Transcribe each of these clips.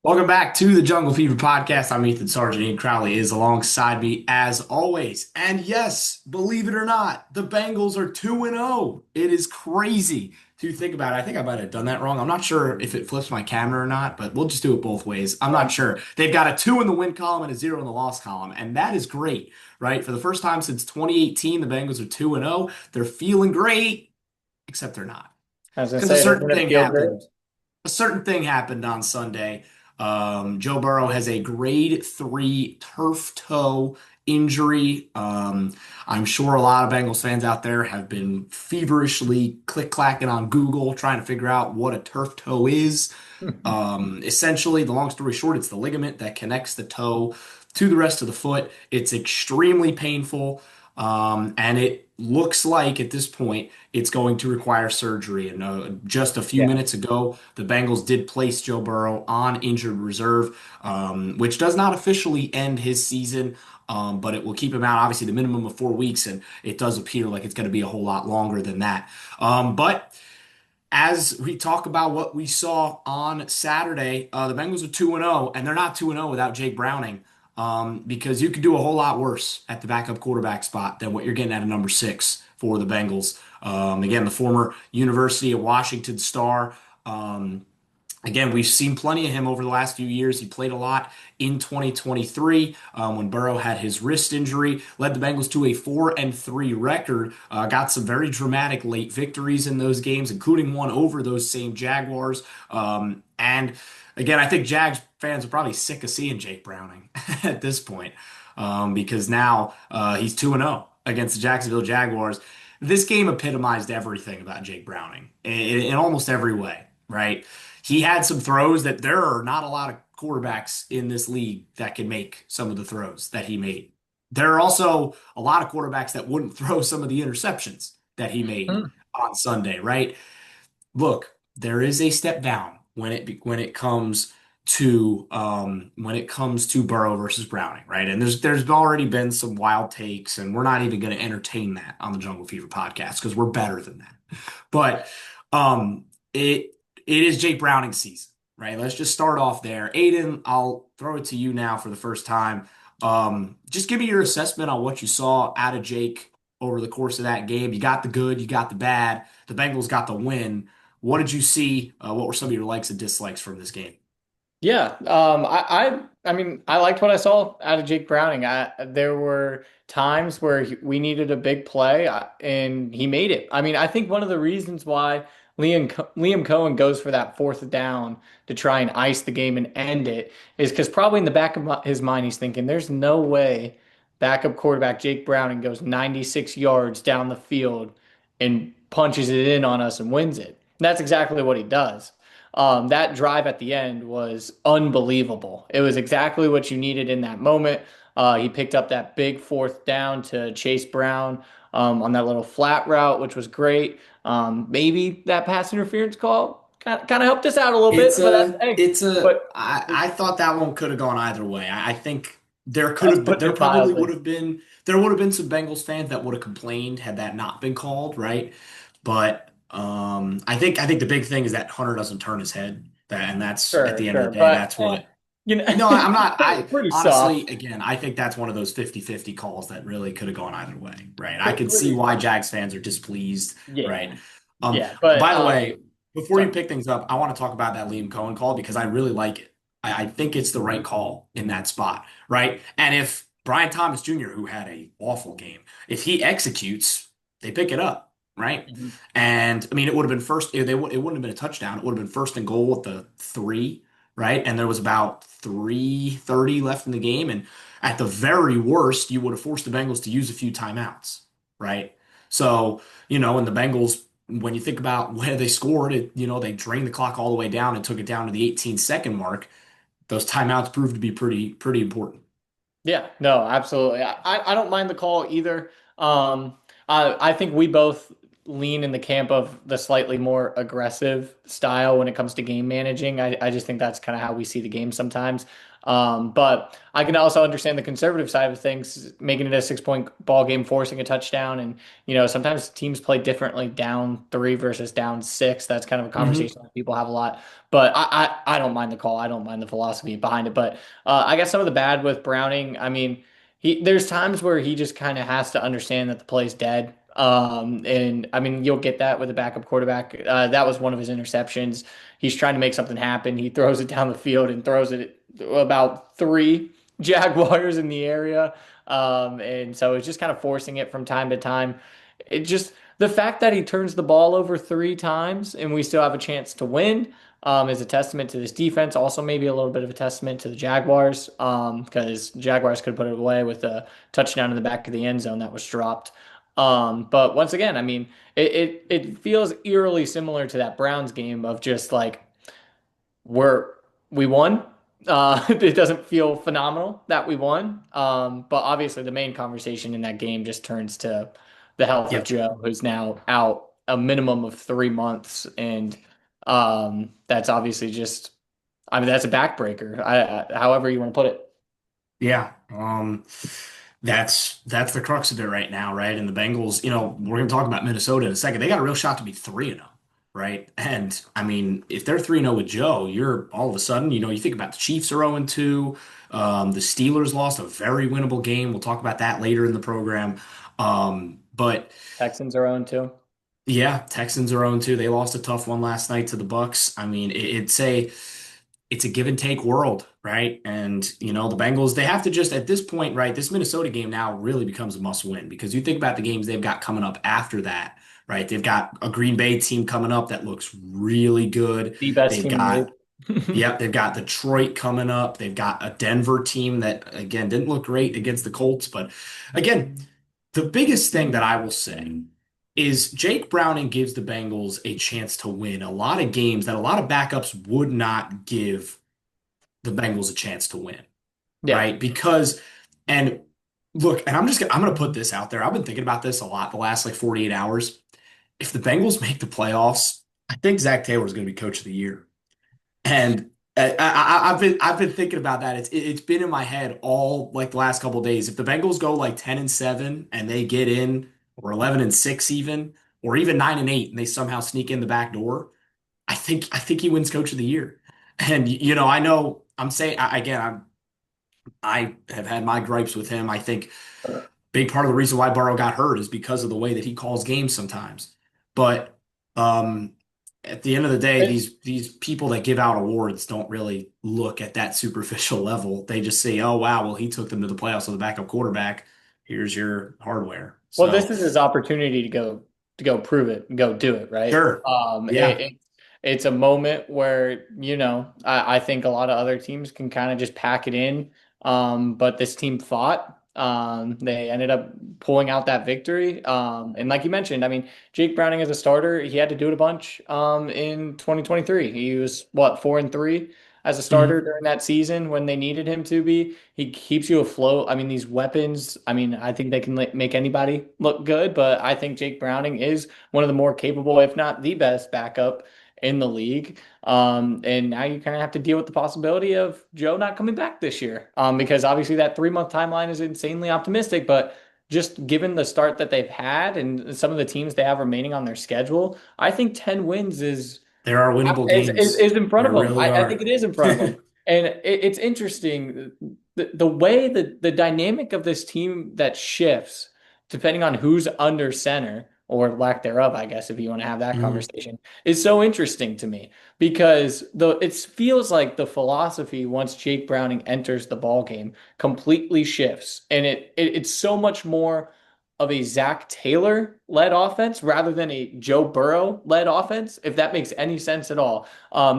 Welcome back to the Jungle Fever podcast. I'm Ethan Sargent. Ian Crowley is alongside me as always. And yes, believe it or not, the Bengals are 2-0. It is crazy to think about it. I think I might have done that wrong. I'm not sure if it flips my camera or not, but we'll just do it both ways. I'm not sure. They've got a 2 in the win column and a 0 in the loss column, and that is great, right? For the first time since 2018, the Bengals are 2-0. They're feeling great, except they're not. I was gonna Because a say, certain doesn't it thing feel great? happened on Sunday. Joe Burrow has a grade three turf toe injury. I'm sure a lot of Bengals fans out there have been feverishly click-clacking on Google trying to figure out what a turf toe is. Essentially, the long story short, it's the ligament that connects the toe to the rest of the foot. It's extremely painful, and it looks like at this point it's going to require surgery. And just a few Yeah. minutes ago, the Bengals did place Joe Burrow on injured reserve, which does not officially end his season. But it will keep him out, obviously, the minimum of 4 weeks, and it does appear like it's going to be a whole lot longer than that. But as we talk about what we saw on Saturday, the Bengals are 2-0, and they're not 2-0 without Jake Browning, because you could do a whole lot worse at the backup quarterback spot than what you're getting at a number six for the Bengals. Again, the former University of Washington star. Again, we've seen plenty of him over the last few years. He played a lot in 2023 when Burrow had his wrist injury, led the Bengals to a 4-3 record, got some very dramatic late victories in those games, including one over those same Jaguars. And again, I think Jags fans are probably sick of seeing Jake Browning at this point, because now he's 2-0 against the Jacksonville Jaguars. This game epitomized everything about Jake Browning in almost every way, right? He had some throws that there are not a lot of quarterbacks in this league that can make some of the throws that he made. There are also a lot of quarterbacks that wouldn't throw some of the interceptions that he made Hmm. on Sunday, right? Look, there is a step down when it comes to Burrow versus Browning, right? And there's already been some wild takes, and we're not even going to entertain that on the Jungle Fever podcast because we're better than that. But um, it is Jake Browning's season, right? Let's just start off there. Aiden, I'll throw it to you now for the first time. Just give me your assessment on what you saw out of Jake over the course of that game. You got the good, you got the bad. The Bengals got the win. What did you see? What were some of your likes and dislikes from this game? Yeah. I mean, I liked what I saw out of Jake Browning. There were times where we needed a big play, and he made it. I mean, I think one of the reasons why Liam Cohen goes for that fourth down to try and ice the game and end it is because probably in the back of his mind, he's thinking, there's no way backup quarterback Jake Browning goes 96 yards down the field and punches it in on us and wins it. And that's exactly what he does. That drive at the end was unbelievable. It was exactly what you needed in that moment. He picked up that big fourth down to Chase Brown on that little flat route, which was great. Maybe that pass interference call kind of helped us out a little bit, but that's hey, but I thought that one could have gone either way. I think that's putting there it probably mildly. there would have been some Bengals fans that would have complained had that not been called, right? But I think the big thing is that Hunter doesn't turn his head. And that's at Sure, the end of the sure, day, but that's what. you know, No, I'm not. I pretty honestly, soft. again, I think that's one of those 50-50 calls that really could have gone either way, right? I could see Pretty why soft. Jags fans are displeased, Yeah, right? yeah, but By the way, before you sorry. pick things up, I want to talk about that Liam Cohen call because I really like it. I think it's the right call in that spot, right? And if Brian Thomas Jr., who had a awful game, if he executes, they pick it up, right? Mhm. And I mean, it would have been it wouldn't have been a touchdown. It would have been first and goal at the three, right? And there was about 3:30 left in the game. And at the very worst, you would have forced the Bengals to use a few timeouts, right? So, and the Bengals, when you think about where they scored it, they drained the clock all the way down and took it down to the 18-second mark. Those timeouts proved to be pretty important. Yeah, no, absolutely. I don't mind the call either. I think we both lean in the camp of the slightly more aggressive style when it comes to game managing. I just think that's kind of how we see the game sometimes. But I can also understand the conservative side of things, making it a 6 point ball game, forcing a touchdown. And, sometimes teams play differently down three versus down six. That's kind of a Hmm. conversation that people have a lot. But I don't mind the call. I don't mind the philosophy behind it. But I guess some of the bad with Browning, I mean, there's times where he just kind of has to understand that the play's dead. And I mean, you'll get that with a backup quarterback. That was one of his interceptions. He's trying to make something happen. He throws it down the field and throws it at about three Jaguars in the area. And so it's just kind of forcing it from time to time. It just, the fact that he turns the ball over three times and we still have a chance to win is a testament to this defense. Also, maybe a little bit of a testament to the Jaguars because Jaguars could put it away with a touchdown in the back of the end zone that was dropped. But once again, I mean, it feels eerily similar to that Browns game of just like we're we won. It doesn't feel phenomenal that we won. But obviously the main conversation in that game just turns to the health of Yep. Joe, who's now out a minimum of 3 months, and that's obviously just, I mean, that's a backbreaker. However you want to put it. Yeah. That's the crux of it right now, right? And the Bengals, we're gonna talk about Minnesota in a second. They got a real shot to be 3-0, right? And I mean, if they're 3-0 with Joe, you're all of a sudden, you think about the Chiefs are 0-2. The Steelers lost a very winnable game. We'll talk about that later in the program. But Texans are on too. yeah, Texans are 0-2. They lost a tough one last night to the Bucks. I mean, it's a give and take world, right? And the Bengals, they have to just at this point, right? This Minnesota game now really becomes a must win because you think about the games they've got coming up after that, right? They've got a Green Bay team coming up that looks really good. The best They've team in got the league. Yep, they've got Detroit coming up. They've got a Denver team that again didn't look great against the Colts, but again, the biggest thing that I will say is Jake Browning gives the Bengals a chance to win a lot of games that a lot of backups would not give the Bengals a chance to win, Yeah. right? Because, and look, and I'm gonna put this out there. I've been thinking about this a lot the last like 48 hours. If the Bengals make the playoffs, I think Zach Taylor is going to be coach of the year. And I've been thinking about that. It's been in my head all like the last couple of days. If the Bengals go like 10-7 and they get in, or 11-6 even, or even 9-8 and they somehow sneak in the back door, I think he wins coach of the year. And I know I'm saying again, I have had my gripes with him. I think big part of the reason why Burrow got hurt is because of the way that he calls games sometimes. But um, at the end of the day, these people that give out awards don't really look at that superficial level. They just say, "Oh wow, well he took them to the playoffs with a backup quarterback. Here's your hardware." Well, this So is his opportunity to go prove it, and go do it, right? sure, yeah, It's a moment where, I think a lot of other teams can kind of just pack it in. But this team fought. They ended up pulling out that victory. And like you mentioned, I mean, Jake Browning as a starter, he had to do it a bunch in 2023. He was what, 4-3 as a starter mhm. during that season when they needed him to be. He keeps you afloat. I mean, these weapons, I mean, I think they can make anybody look good, but I think Jake Browning is one of the more capable, if not the best backup in the league. And now you kind of have to deal with the possibility of Joe not coming back this year. Because obviously that 3 month timeline is insanely optimistic, but just given the start that they've had and some of the teams they have remaining on their schedule, I think 10 wins There are winnable is games. in front of There them. really I think are. it is in front of them. And it's interesting the way the dynamic of this team that shifts depending on who's under center or lack thereof, I guess, if you want to have that Mhm. conversation, is so interesting to me because it feels like the philosophy once Jake Browning enters the ball game completely shifts, and it's so much more of a Zach Taylor led offense rather than a Joe Burrow led offense, if that makes any sense at all.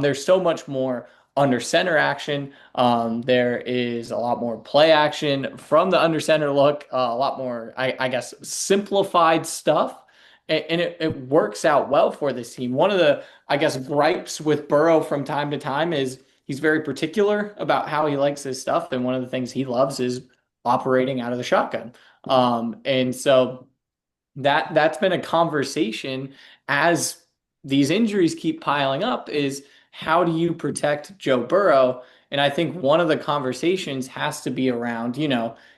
There's so much more under center action. There is a lot more play action from the under center look, a lot more, I guess, simplified stuff. And it works out well for this team. One of the, I guess, gripes with Burrow from time to time is he's very particular about how he likes his stuff. And one of the things he loves is operating out of the shotgun. And so that's been a conversation as these injuries keep piling up is, how do you protect Joe Burrow? And I think one of the conversations has to be around,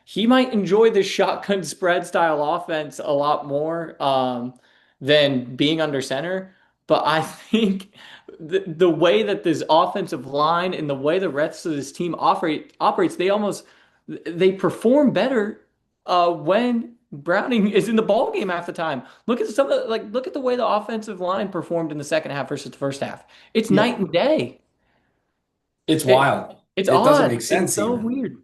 he might enjoy the shotgun spread style offense a lot more than being under center. But I think the way that this offensive line and the way the rest of this team operates, they perform better when Browning is in the ball game half the time. Look at the way the offensive line performed in the second half versus the first half. It's night Yeah, and day. it's It wild. it's It doesn't odd. make It's sense so even. weird.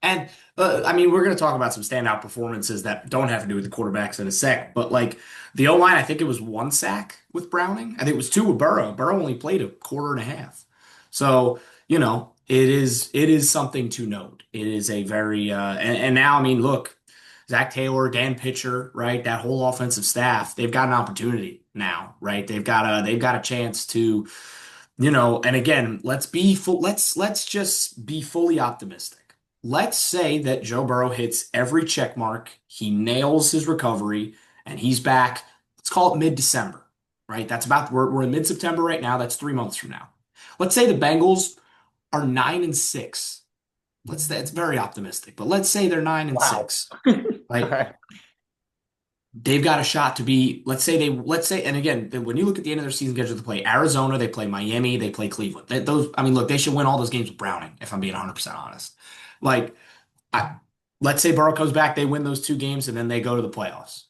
And I mean, we're going to talk about some standout performances that don't have to do with the quarterbacks in a sec. But like the O line, I think it was one sack with Browning. I think it was two with Burrow. Burrow only played a quarter and a half. So it is something to note. It is a very and now I mean, look, Zach Taylor, Dan Pitcher, right? That whole offensive staff, they've got an opportunity now, right? They've got a chance to, and again, let's just be fully optimistic. Let's say that Joe Burrow hits every check mark, he nails his recovery, and he's back. Let's call it mid-December, right? We're in mid-September right now. That's 3 months from now. Let's say the Bengals are 9-6. Let's say it's very optimistic, but let's say they're nine and Wow. six, All right? right. They've got a shot to be, let's say, and again, when you look at the end of their season schedule, they play Arizona, they play Miami, they play Cleveland. I mean, look, they should win all those games with Browning, if I'm being 100% honest. Like, I, let's say Burrow comes back, they win those two games, and then they go to the playoffs.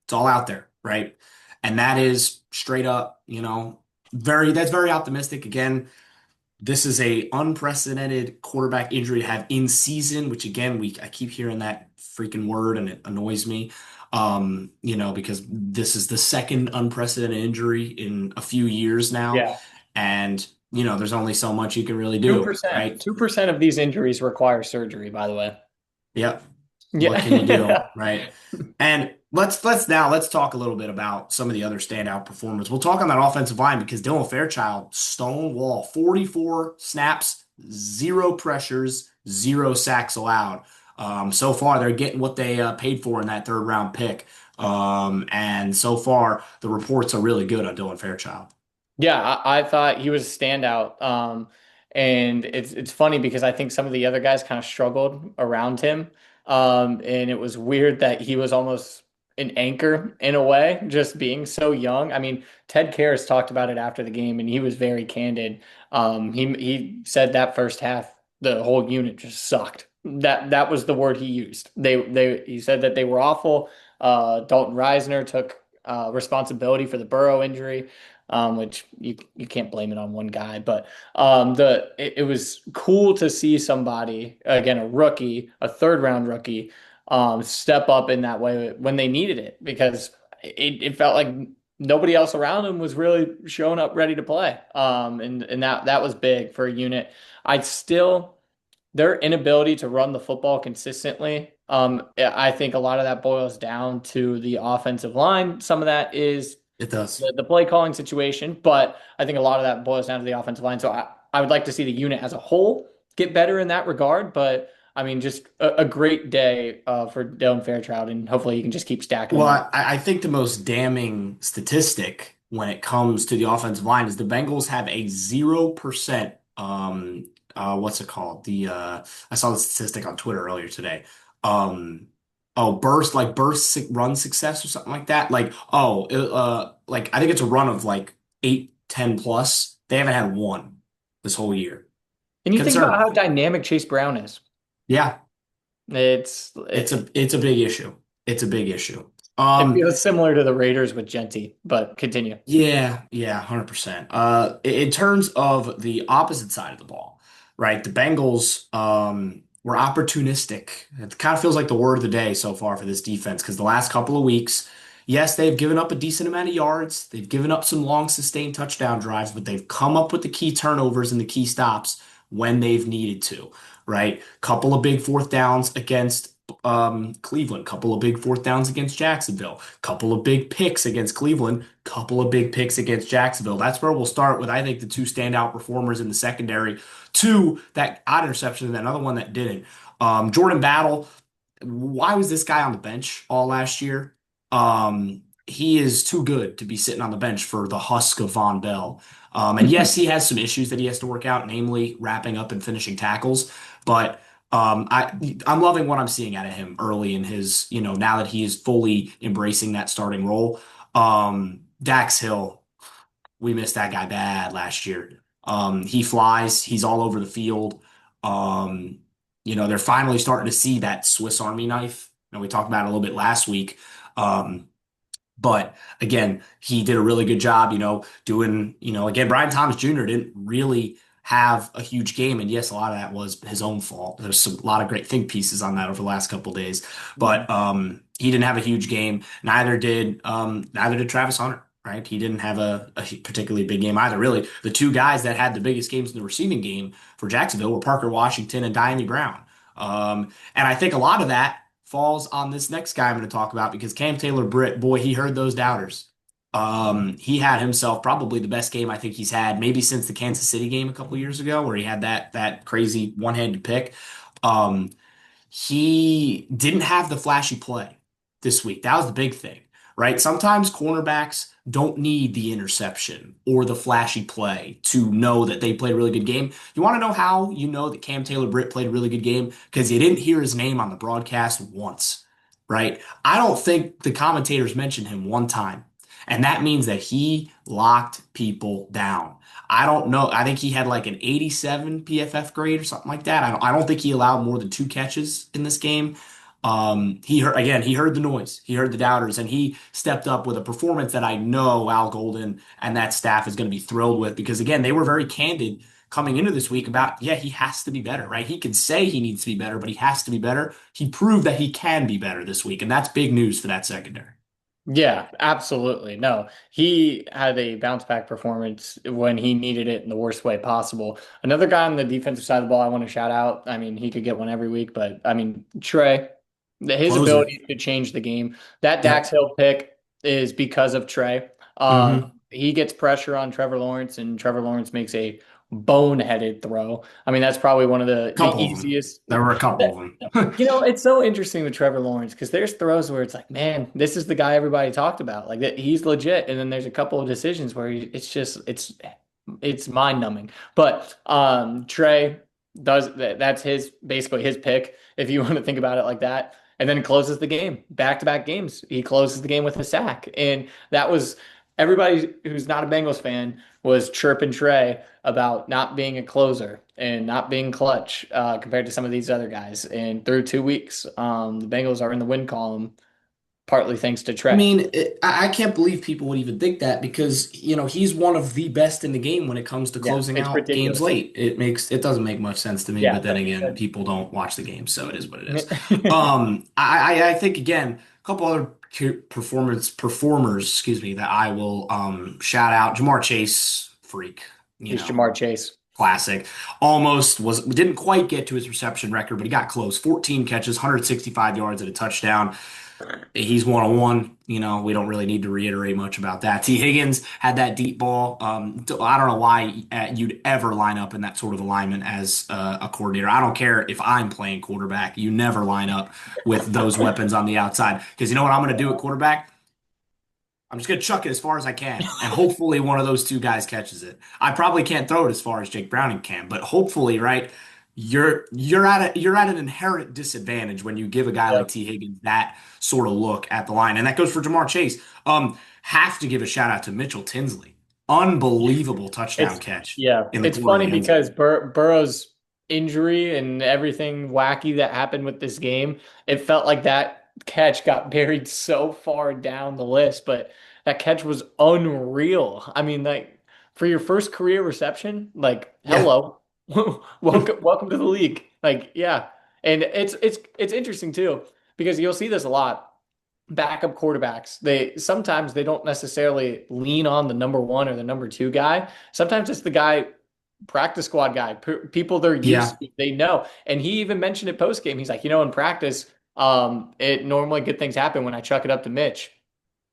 It's all out there, right? And that is straight up, that's very optimistic. Again, this is a unprecedented quarterback injury to have in season, which again, I keep hearing that freaking word and it annoys me. Because this is the second unprecedented injury in a few years now. Yeah. And, there's only so much you can really Two do, percent. right? 2% of these injuries require surgery, by the way. Yep. What can you do, Yeah. right? And let's talk a little bit about some of the other standout performers. We'll talk on that offensive line because Dylan Fairchild stonewall 44 snaps, zero pressures, zero sacks allowed. So far, they're getting what they paid for in that third round pick. And so far, the reports are really good on Dylan Fairchild. Yeah, I thought he was a standout. And it's funny because I think some of the other guys kind of struggled around him. And it was weird that he was almost an anchor in a way, just being so young. I mean, Ted Karras talked about it after the game, and he was very candid. He said that first half, the whole unit just sucked. That was the word he used. He said that they were awful. Dalton Reisner took responsibility for the Burrow injury, which you can't blame it on one guy. But it was cool to see somebody, again, a rookie, a third round rookie, step up in that way when they needed it, because it felt like nobody else around him was really showing up ready to play. And that was big for a unit. I still Their inability to run the football consistently. I think a lot of that boils down to the offensive line. Some of that is It does. the play calling situation, but I think a lot of that boils down to the offensive line. So I would like to see the unit as a whole get better in that regard. But I mean, just a great day for Dylan Fairchild, and hopefully he can just keep stacking Well, them up. I think the most damning statistic when it comes to the offensive line is the Bengals have a 0%, what's it called? I saw the statistic on Twitter earlier today. Um, run success or something like that. Like I think it's a run of like 8, 10 plus. They haven't had one this whole year. And you think about Concerning. how dynamic Chase Brown is. Yeah, It's it's it, a big issue. It's a big issue. it Um, feels similar to the Raiders with Genty, but continue. Yeah, yeah, 100%. In terms of the opposite side of the ball, right? The Bengals were opportunistic. It kind of feels like the word of the day so far for this defense because the last couple of weeks, yes, they've given up a decent amount of yards. They've given up some long sustained touchdown drives, but they've come up with the key turnovers and the key stops when they've needed to, right? Couple of big fourth downs against Cleveland, couple of big fourth downs against Jacksonville, couple of big picks against Cleveland, couple of big picks against Jacksonville. That's where we'll start with, I think, the two standout performers in the secondary. Two that odd interception and another one that didn't. Jordan Battle, why was this guy on the bench all last year? he is too good to be sitting on the bench for the husk of Von Bell. And yes, he has some issues that he has to work out, namely wrapping up and finishing tackles. But I'm loving what I'm seeing out of him early in his, now that he is fully embracing that starting role. Dax Hill, we missed that guy bad last year. He flies. He's all over the field. Um, they're finally starting to see that Swiss Army knife. And we talked about it a little bit last week. Um, but again, he did a really good job, doing, again, Brian Thomas Jr. didn't really have a huge game. And yes, a lot of that was his own fault. There's a lot of great think pieces on that over the last couple of days. But he didn't have a huge game. Neither did Travis Hunter. Right. He didn't have a particularly big game either. Really, the two guys that had the biggest games in the receiving game for Jacksonville were Parker Washington and Diami Brown. And I think a lot of that falls on this next guy I'm going to talk about because Cam Taylor-Britt, boy, he heard those doubters. He had himself probably the best game I think he's had maybe since the Kansas City game a couple years ago where he had that crazy one-handed pick. Um, he didn't have the flashy play this week. That was the big thing, right? Sometimes cornerbacks don't need the interception or the flashy play to know that they played a really good game. You want to know how you know that Cam Taylor-Britt played a really good game? Because you didn't hear his name on the broadcast once, right? I don't think the commentators mentioned him one time. And that means that he locked people down. I don't know. I think he had like an 87 PFF grade or something like that. I don't think he allowed more than two catches in this game. He heard the noise, he heard the doubters, and he stepped up with a performance that I know Al Golden and that staff is going to be thrilled with because again, they were very candid coming into this week about, yeah, he has to be better, right? He can say he needs to be better, but he has to be better. He proved that he can be better this week, and that's big news for that secondary. Yeah, absolutely. No, he had a bounce back performance when he needed it in the worst way possible. Another guy on the defensive side of the ball I want to shout out. I mean, he could get one every week, but I mean, Trey, his Closer. ability to change the game. That Dax Yep. Hill pick is because of Trey. Hmm. He gets pressure on Trevor Lawrence, and Trevor Lawrence makes a boneheaded throw. I mean, that's probably one of the Couple of them. easiest. There were a couple of them. It's so interesting with Trevor Lawrence because there's throws where it's like, man, this is the guy everybody talked about. Like that he's legit. And then there's a couple of decisions where it's just it's mind numbing. But Trey does that, that's his basically his pick, if you want to think about it like that. And then closes the game, back-to-back games. He closes the game with a sack. And that was everybody who's not a Bengals fan was chirping Trey about not being a closer and not being clutch compared to some of these other guys. And through 2 weeks, the Bengals are in the win column, partly thanks to I Trey. mean, I can't believe people would even think that because, he's one of the best in the game when it comes to Yeah, closing it's out games ridiculous. late. It doesn't make much sense to me, Yeah, but then again, people don't watch the game, so it is what it is. but I think again, a couple other performers, excuse me, that I will shout out. Jamar Chase, freak, it's Jamar Chase. classic. Almost didn't quite get to his reception record, but he got close. 14 catches, 165 yards and a touchdown. He's one-on-one. We don't really need to reiterate much about that. T. Higgins had that deep ball. I don't know why you'd ever line up in that sort of alignment as a coordinator. I don't care if I'm playing quarterback. You never line up with those weapons on the outside because you know what I'm going to do at quarterback? I'm just going to chuck it as far as I can, and hopefully one of those two guys catches it. I probably can't throw it as far as Jake Browning can, but hopefully, right? You're at an inherent disadvantage when you give a guy like Yep. T. Higgins that sort of look at the line, and that goes for Jamar Chase. Have to give a shout out to Mitchell Tinsley. Unbelievable touchdown It's catch yeah, in the it's corner of funny the end zone. because Burrow's injury and everything wacky that happened with this game, it felt like that catch got buried so far down the list, but that catch was unreal. I mean, like for your first career reception, like Yeah, hello, welcome to the league. Like yeah, and it's interesting too because you'll see this a lot backup quarterbacks, they sometimes they don't necessarily lean on the number one or the number two guy. Sometimes it's the guy, practice squad guy, people they're yeah. used to, they know. And he even mentioned it post game. He's like, in practice, it normally good things happen when I chuck it up to Mitch.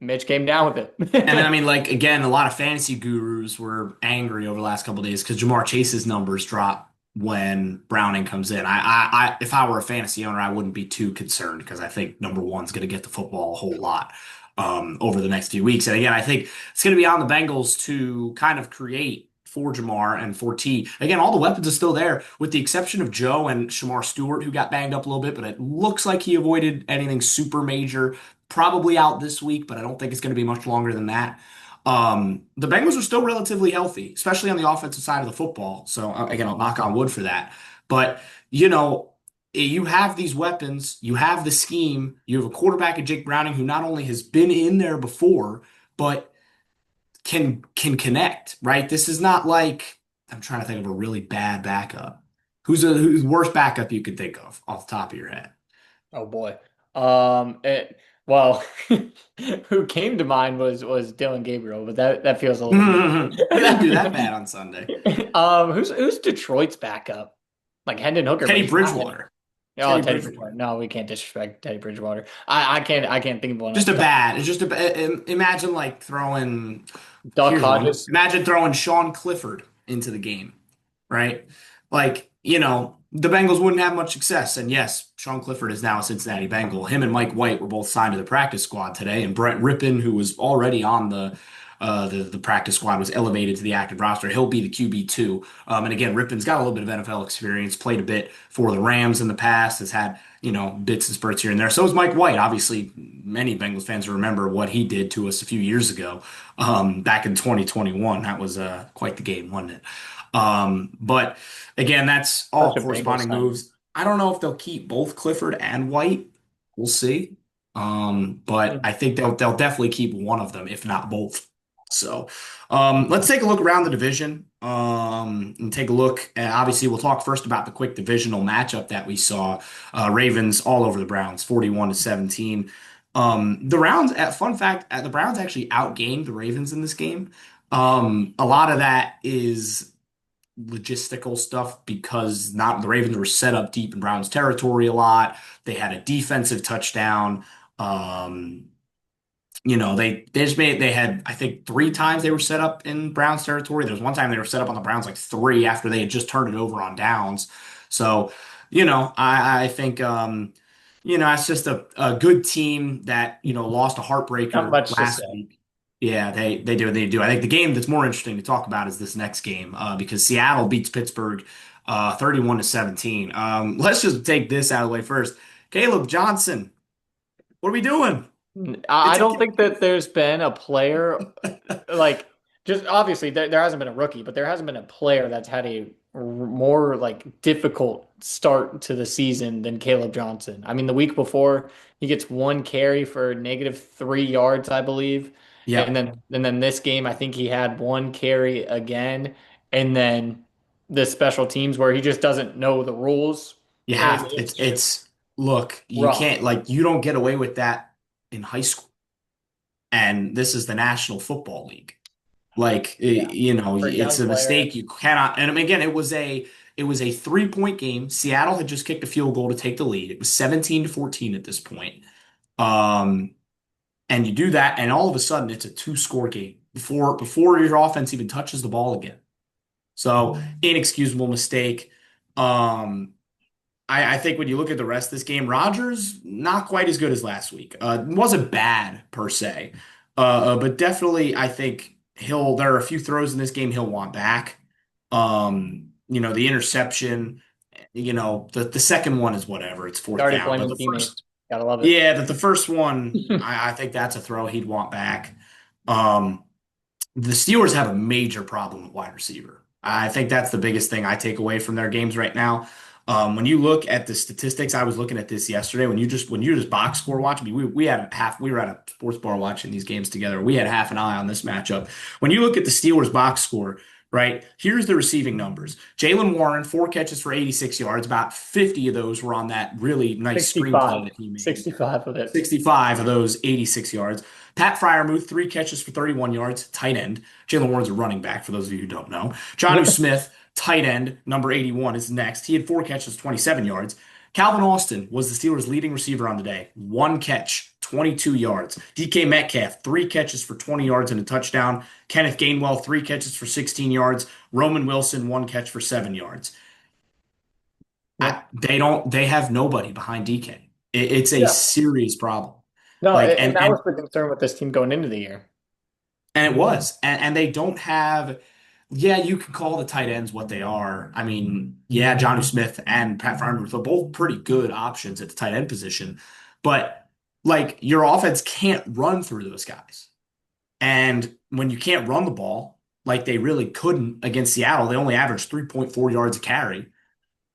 Mitch came down with And then I it. mean, like again, a lot of fantasy gurus were angry over the last couple of days because Jamar Chase's numbers drop when Browning comes in. If I were a fantasy owner, I wouldn't be too concerned because I think number one's going to get the football a whole lot. over the next few weeks. And again, I think it's going to be on the Bengals to kind of create for Jamar and for T. Again, all the weapons are still there, with the exception of Joe and Shamar Stewart, who got banged up a little bit, but it looks like he avoided anything super major. Probably out this week, but I don't think it's going to be much longer than that. The Bengals are still relatively healthy, especially on the offensive side of the football. So again, I'll knock on wood for that. But you know, you have these weapons, you have the scheme, you have a quarterback in Jake Browning who not only has been in there before, but can connect, right? This is not like I'm trying to think of a really bad backup. Who's the worst backup you could think of off the top of your head? Oh boy. Well, who came to mind was Dylan Gabriel, but that feels a little mean. He didn't do that bad on Sunday. Who's Detroit's backup? Like Hendon Hooker, but Teddy he's not. Bridgewater. Oh, Teddy Teddy Bridgewater. Bridgewater. No, we can't disrespect Teddy Bridgewater. I can't think of one off Just a the top. bad. It's just a. Imagine like throwing. Duck Here's one. Hodges. Imagine throwing Sean Clifford into the game, right? Like, the Bengals wouldn't have much success. And yes, Sean Clifford is now a Cincinnati Bengal. Him and Mike White were both signed to the practice squad today, and Brett Rippon, who was already on the practice squad, was elevated to the active roster. He'll be the QB2. And again, Rippon's got a little bit of NFL experience, played a bit for the Rams in the past, has had, bits and spurts here and there. So is Mike White. Obviously, many Bengals fans remember what he did to us a few years ago, back in 2021. That was quite the game, wasn't it? But again, that's all Such a Bengals corresponding signing. moves. I don't know if they'll keep both Clifford and White. We'll see. But I think they'll definitely keep one of them, if not both. So, let's take a look around the division, and take a look. Obviously, we'll talk first about the quick divisional matchup that we saw. Ravens all over the Browns, 41-17. The Browns, fun fact, the Browns actually outgained the Ravens in this game. A lot of that is logistical stuff because not the Ravens were set up deep in Browns territory a lot. They had a defensive touchdown. Um, they had, I think, three times they were set up in Browns territory. There was one time they were set up on the Browns like three after they had just turned it over on downs. So, I think it's just a good team that, lost a Not heartbreaker much to last say. week. Yeah, they do. I think the game that's more interesting to talk about is this next game, because Seattle beats Pittsburgh 31-17. Let's just take this out of the way first. Caleb Johnson, what are we doing? I It's a don't think that there's been a player like just obviously there hasn't been a rookie, but there hasn't been a player that's had a more like difficult start to the season than Caleb Johnson. I mean, the week before he gets one carry for -3 yards, I believe, yeah. and then this game I think he had one carry again, and then the special teams where he just doesn't know the rules. You It, have to. it's just It's look, you rough. can't like you don't get away with that in high school. And this is the National Football League. Like Yeah, for a it's young a player. mistake you cannot. And again, it was a 3-point game. Seattle had just kicked a field goal to take the lead. It was 17-14 at this point. Um, and you do that, and all of a sudden it's a two-score game before your offense even touches the ball again. So inexcusable mistake. Um, I think when you look at the rest of this game, Rodgers not quite as good as last week. Wasn't bad per se, but definitely I think there are a few throws in this game he'll want back. The interception, the second one is whatever. It's He's fourth already down, but blaming the first, teammates. Gotta love it. yeah, that the first one, I think that's a throw he'd want back. Um, the Steelers have a major problem at wide receiver. I think that's the biggest thing I take away from their games right now. When you look at the statistics, I was looking at this yesterday. When you just box score watch, I mean, we were at a sports bar watching these games together. We had half an eye on this matchup. When you look at the Steelers box score, right, here's the receiving numbers. Jalen Warren, 4 catches for 86 yards. About 50 of those were on that really nice screenplay 65. that he made. 65 of it. 65 of those 86 yards. Pat Fryermuth, 3 catches for 31 yards, tight end. Jalen Warren's a running back, for those of you who don't know. Jonnu Smith, tight end, number 81, is next. He had 4 catches, 27 yards. Calvin Austin was the Steelers' leading receiver on the day. 1 catch, 22 yards. DK Metcalf, 3 catches for 20 yards and a touchdown. Kenneth Gainwell, 3 catches for 16 yards. Roman Wilson, 1 catch for 7 yards. Yeah. They have nobody behind DK. It's a Yeah. serious problem. No, Like, and that was the concern with this team going into the year. and it was. And they don't have, yeah, you can call the tight ends what they are. I mean, yeah, Johnny Smith and Pat Freiermuth are both pretty good options at the tight end position. But like your offense can't run through those guys. And when you can't run the ball, like they really couldn't against Seattle, they only averaged 3.4 yards a carry.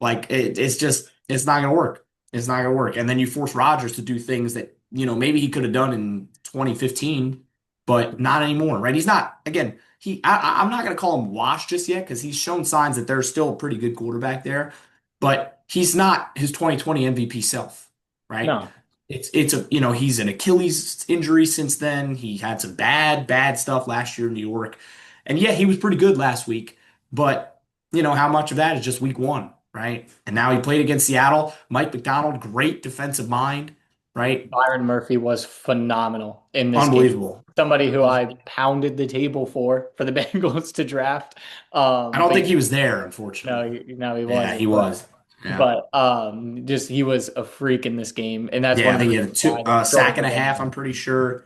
Like it's just it's not going to work. It's not going to work. And then you force Rodgers to do things that maybe he could have done in 2015, but not anymore, right? He's not again. I'm not going to call him washed just yet because he's shown signs that there's still a pretty good quarterback there, but he's not his 2020 MVP self, right? No. It's a he's an Achilles injury since then. He had some bad stuff last year in New York, and yeah, he was pretty good last week, but how much of that is just week one, right? And now he played against Seattle. Mike McDonald, great defensive mind, right? Byron Murphy was phenomenal in this game. Unbelievable. Somebody who I pounded the table for the Bengals to draft. I don't But think he was there, no, unfortunately. no, he Yeah, wasn't. he was. Yeah. Just he was a freak in this game, and that's one Yeah, I of the think he reasons had why they sack struggled and to a win. half, I'm pretty sure.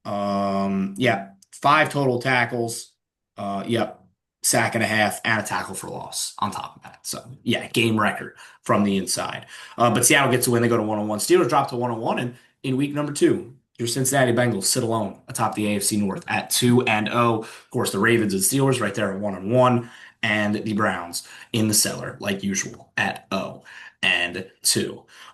Yeah, five total tackles. Yep, sack and a half and a tackle for loss on top of that. So yeah, game record from the inside. But Seattle gets a win. They go to 1-1. Steelers drop to 1-1, and in week number two, your Cincinnati Bengals sit alone atop the AFC North at 2-0. Of course, the Ravens and Steelers right there at 1-1, and the Browns in the cellar like usual at 0-2.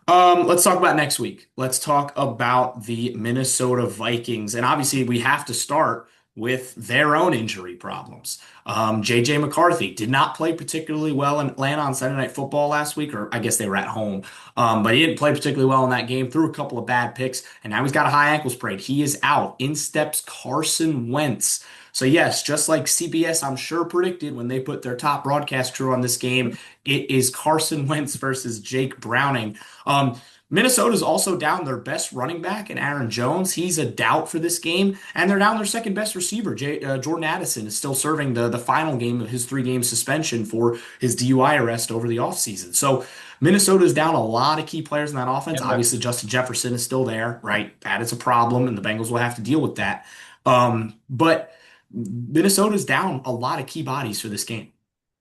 Let's talk about next week. Let's talk about the Minnesota Vikings. And obviously, we have to start with their own injury problems. JJ McCarthy did not play particularly well in Atlanta on Sunday Night Football last week, or I guess they were at home. But he didn't play particularly well in that game, threw a couple of bad picks, and now he's got a high ankle sprain. He is out. In steps Carson Wentz. So, yes, just like CBS, I'm sure predicted when they put their top broadcast crew on this game, it is Carson Wentz versus Jake Browning. Minnesota's also down their best running back in Aaron Jones. He's a doubt for this game, and they're down their second best receiver. Jordan Addison is still serving the final game of his 3-game suspension for his DUI arrest over the offseason. So Minnesota's down a lot of key players in that offense. And Obviously, Justin Jefferson is still there, right? That is a problem, and the Bengals will have to deal with that. But Minnesota's down a lot of key bodies for this game.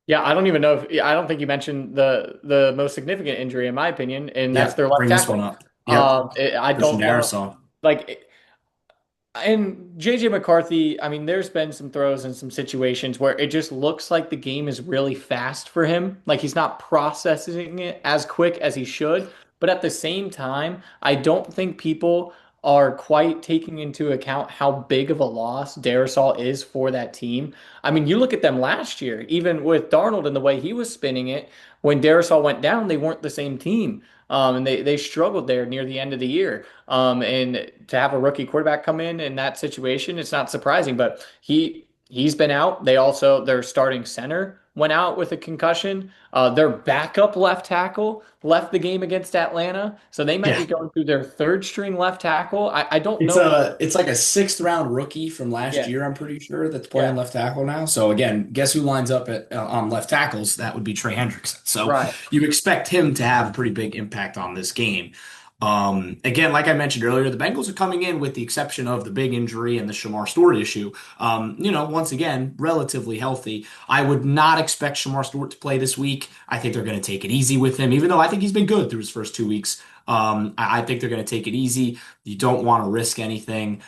yeah, I don't even know if I don't think you mentioned the most significant injury in my opinion, and that's Yep, their left bring this one tackle. up. Yep, I Christian don't know, Darrisaw. like. And JJ McCarthy, I mean, there's been some throws and some situations where it just looks like the game is really fast for him. Like he's not processing it as quick as he should. But at the same time, I don't think people are quite taking into account how big of a loss Darisaw is for that team. I mean, you look at them last year, even with Darnold and the way he was spinning it, when Darisaw went down, they weren't the same team. And they struggled there near the end of the year. And to have a rookie quarterback come in that situation, it's not surprising. But he's been out. Their starting center went out with a concussion. Their backup left tackle left the game against Atlanta, so they might Yeah. be going through their third string left tackle. I don't It's know. like a sixth round rookie from last Yeah, year, I'm pretty sure, that's playing yeah, left tackle now. So again, guess who lines up at on left tackles? That would be Trey Hendrickson. So right. you expect him to have a pretty big impact on this game. Again, like I mentioned earlier, the Bengals are coming in with the exception of the big injury and the Shamar Stewart issue. Once again, relatively healthy. I would not expect Shamar Stewart to play this week. I think they're going to take it easy with him, even though I think he's been good through his first 2 weeks. I think they're going to take it easy. You don't want to risk anything.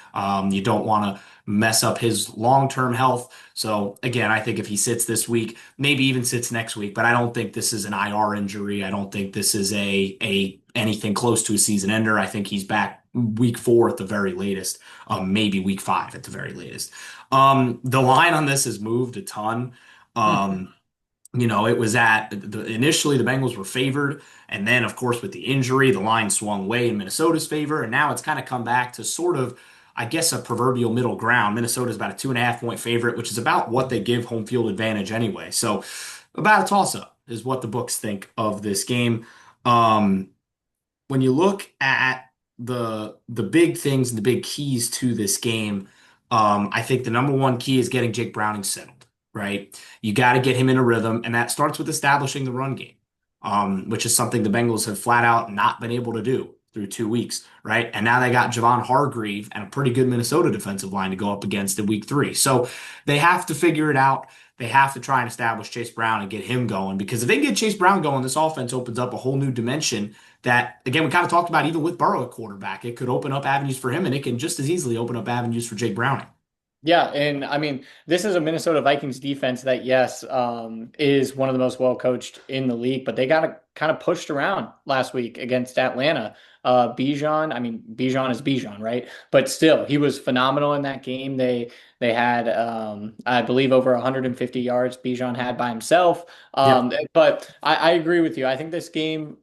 You don't want to mess up his long-term health. So again, I think if he sits this week, maybe even sits next week, but I don't think this is an IR injury. I don't think this is a anything close to a season ender. I think he's back week 4 at the very latest, maybe week 5 at the very latest. The line on this has moved a ton. It was initially the Bengals were favored, and then of course with the injury, the line swung way in Minnesota's favor, and now it's kind of come back to sort of, I guess, a proverbial middle ground. Minnesota's about a 2.5 point favorite, which is about what they give home field advantage anyway. So about a toss-up is what the books think of this game. Um, when you look at the big things and the big keys to this game, I think the number one key is getting Jake Browning settled, right? You got to get him in a rhythm, and that starts with establishing the run game, which is something the Bengals have flat out not been able to do. through 2 weeks, right? And now they got Javon Hargrave and a pretty good Minnesota defensive line to go up against in week 3. So they have to figure it out. They have to try and establish Chase Brown and get him going because if they get Chase Brown going, this offense opens up a whole new dimension that, again, we kind of talked about even with Burrow at quarterback. It could open up avenues for him and it can just as easily open up avenues for Jake Browning. Yeah, and I mean, this is a Minnesota Vikings defense that, yes, is one of the most well coached in the league, but they got kind of pushed around last week against Atlanta. Bijan, I mean, Bijan is Bijan, right? But still, he was phenomenal in that game. They had, I believe, over 150 yards Bijan had by himself. Yep. But I agree with you. I think this game,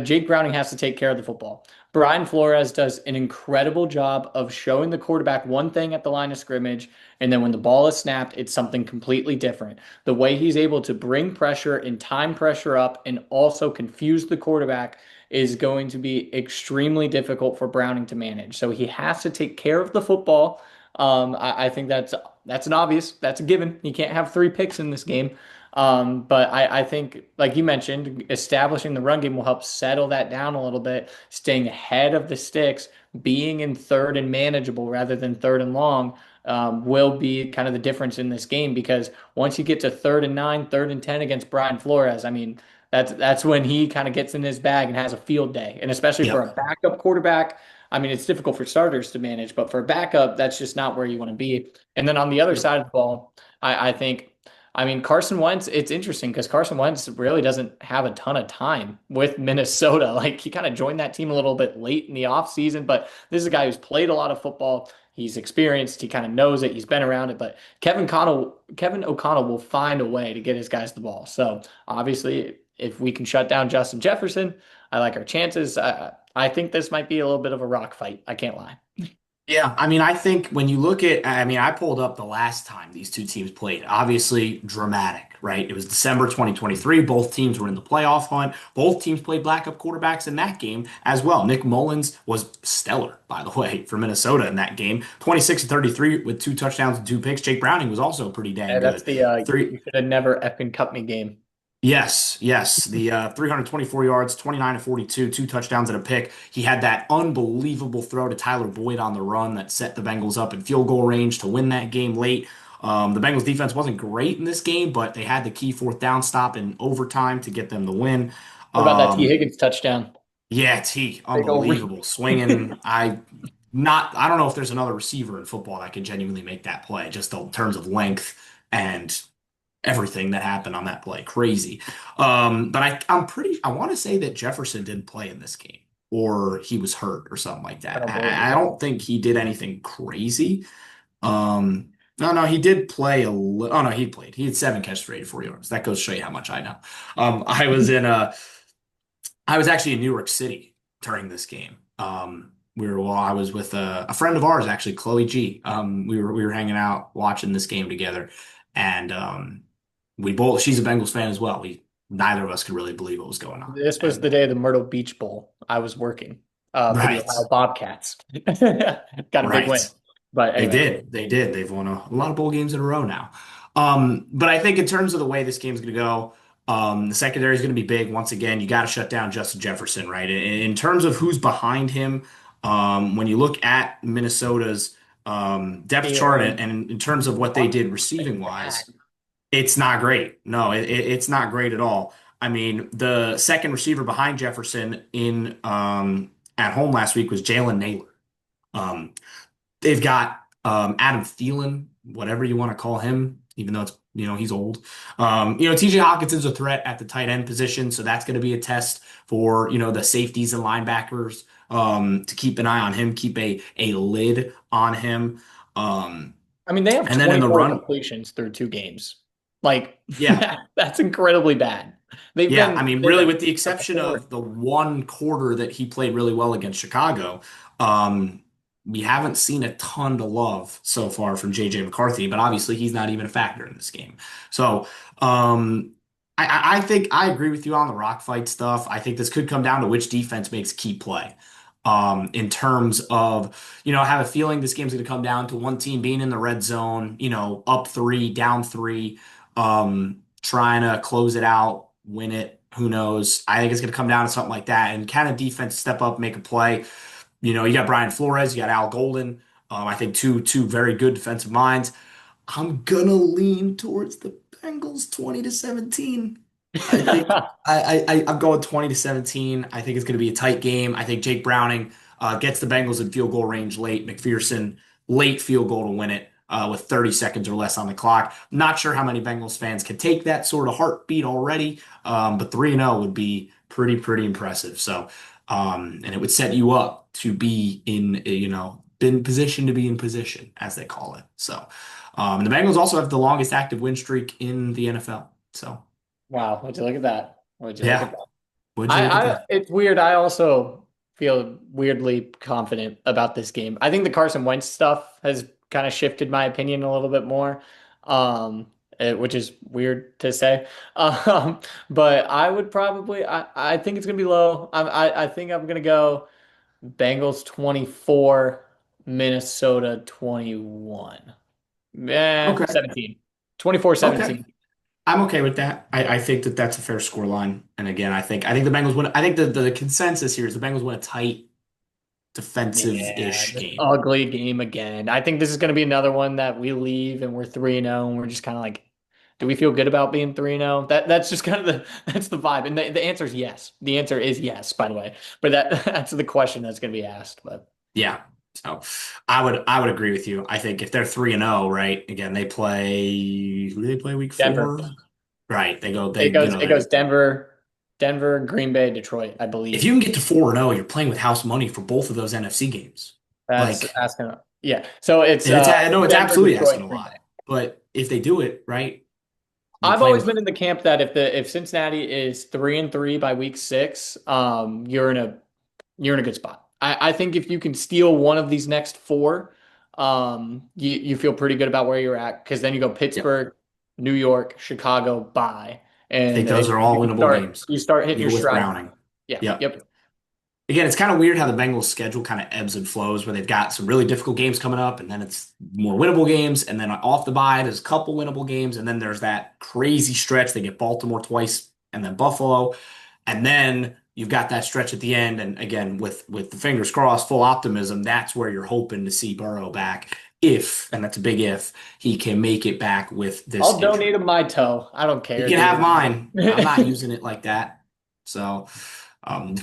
Jake Browning has to take care of the football. Brian Flores does an incredible job of showing the quarterback one thing at the line of scrimmage, and then when the ball is snapped, it's something completely different. The way he's able to bring pressure and time pressure up and also confuse the quarterback is going to be extremely difficult for Browning to manage. So he has to take care of the football. I think that's an obvious, that's a given. You can't have 3 picks in this game. But I think, like you mentioned, establishing the run game will help settle that down a little bit, staying ahead of the sticks, being in third and manageable rather than third and long, will be kind of the difference in this game because once you get to 3rd and 9, 3rd and 10 against Brian Flores, I mean, that's when he kind of gets in his bag and has a field day. And especially for Yep. a backup quarterback, I mean, it's difficult for starters to manage, but for a backup, that's just not where you want to be. And then on the other Yep. side of the ball, I think. I mean, Carson Wentz, it's interesting because Carson Wentz really doesn't have a ton of time with Minnesota. Like he kind of joined that team a little bit late in the offseason, but this is a guy who's played a lot of football. He's experienced, he kind of knows it, he's been around it, but Kevin O'Connell will find a way to get his guys the ball. So obviously, if we can shut down Justin Jefferson, I like our chances. I think this might be a little bit of a rock fight. I can't lie. Yeah, I mean, I think when you look at, I mean, I pulled up the last time these two teams played. Obviously, dramatic, right? It was December 2023. Both teams were in the playoff hunt. Both teams played backup quarterbacks in that game as well. Nick Mullins was stellar, by the way, for Minnesota in that game. 26 and 33 with 2 touchdowns and 2 picks. Jake Browning was also pretty dang That's good. the Three, you should have never effing cut me game. Yes, yes. The 324 yards, 29 to 42, 2 touchdowns and a pick. He had that unbelievable throw to Tyler Boyd on the run that set the Bengals up in field goal range to win that game late. The Bengals defense wasn't great in this game, but they had the key 4th down stop in overtime to get them the win. What about that T. Um, Higgins touchdown? yeah, T, Big old unbelievable. Swinging. I don't know if there's another receiver in football that can genuinely make that play, just in terms of length and everything that happened on that play. Crazy. But I want to say that Jefferson didn't play in this game or he was hurt or something like I that. don't believe I it. don't think he did anything crazy. No, no, he did play a little. Oh, no, he played. He had 7 catches for 84 yards. That goes to show you how much I know. I was actually in New York City during this game. Well, I was with a friend of ours, actually, Chloe G. We were hanging out watching this game together, and we both. She's a Bengals fan as well. We Neither of us could really believe what was going on, This was the and day of the Myrtle Beach Bowl. I was working for the right, Ohio Bobcats. Got a big win. right. But They anyway, did. They did. They've won a lot of bowl games in a row now. But I think in terms of the way this game's going to go, the secondary is going to be big. Once again, you got to shut down Justin Jefferson, right? In terms of who's behind him, when you look at Minnesota's depth chart Thielen, and in terms of what they did receiving bad. wise, it's not great. No, it's not great at all. I mean, the second receiver behind Jefferson in at home last week was Jalen Naylor. Um, They've got Adam Thielen, whatever you want to call him, even though it's he's old. TJ Hawkinson's a threat at the tight end position, so that's going to be a test for the safeties and linebackers to keep an eye on him, keep a lid on him. Um, I mean, they have and then in the 24 run, completions through 2 games. Like yeah, that's incredibly bad. They've yeah. I been mean, they've really, been with the exception before. of the one quarter that he played really well against Chicago, um, we haven't seen a ton to love so far from JJ McCarthy, but obviously he's not even a factor in this game. So um, I think I agree with you on the rock fight stuff. I think this could come down to which defense makes key play. In terms of, I have a feeling this game's going to come down to one team being in the red zone, up 3, down 3, trying to close it out, win it. Who knows? I think it's going to come down to something like that. And can a defense step up, make a play? You got Brian Flores, you got Al Golden. I think two very good defensive minds. I'm gonna lean towards the Bengals 20-17. I think I'm going 20-17. I think it's gonna be a tight game. I think Jake Browning gets the Bengals in field goal range late. McPherson late field goal to win it with 30 seconds or less on the clock. Not sure how many Bengals fans can take that sort of heartbeat already, but 3-0 would be pretty impressive. So, and it would set you up to be in position to be in position, as they call it. So. And the Bengals also have the longest active win streak in the NFL. So, Wow, would you look at that? Would you look at yeah, that? would you look at that? It's weird. I also feel weirdly confident about this game. I think the Carson Wentz stuff has kind of shifted my opinion a little bit more, which is weird to say. But I would probably, I think it's gonna be low. I think I'm gonna go Bengals 24, Minnesota 21. Okay, 17. 24 okay, 17. I'm okay with that. I think that that's a fair score line. And again, I think the Bengals win. I think the consensus here is the Bengals win a tight Yeah, defensive-ish just game. ugly game again. I think this is going to be another one that we leave and we're 3-0 and we're just kind of like, do we feel good about being 3-0? That's just kind of that's the vibe. And the answer is yes. The answer is yes, by the way. But that's the question that's going to be asked. But Yeah. So I would agree with you. I think if they're 3-0, right? Again, they play who do they play week Denver. 4? Right. They go It they goes it goes Denver, Green Bay, Detroit, I if you believe. can get to 4-0, you're playing with house money for both of those NFC games. That's Like, asking. Yeah. So it's and I know it's Denver, absolutely asking Detroit, a Green lot, Bay. but if they do it, right, you're I've playing always with, been in the camp that if Cincinnati is 3-3 by week 6, you're in a good spot. I think if you can steal one of these next four, you feel pretty good about where you're at because then you go yep. Pittsburgh, New York, Chicago, bye, I think and those are all winnable games. you start hitting You your go with stride. Browning. Yeah. Yep. Yep. Again, it's kind of weird how the Bengals schedule kind of ebbs and flows where they've got some really difficult games coming up and then it's more winnable games. And then off the bye, there's a couple winnable games. And then there's that crazy stretch. They get Baltimore twice and then Buffalo. And then you've got that stretch at the end. And again, with the fingers crossed, full optimism, that's where you're hoping to see Burrow back. If, and that's a big if, he can make it back with this I'll injury. donate him my toe. I don't You care, can have dude. mine. I'm not using it like that. So, um,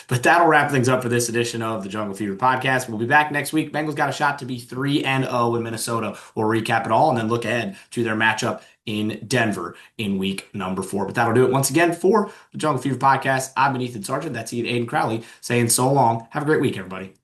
but that'll wrap things up for this edition of the Jungle Fever podcast. We'll be back next week. Bengals got a shot to be 3-0 in Minnesota. We'll recap it all and then look ahead to their matchup in Denver in week number 4. But that'll do it once again for the Jungle Fever podcast. I've been Ethan Sargent. That's Aiden Crowley saying so long. Have a great week, everybody.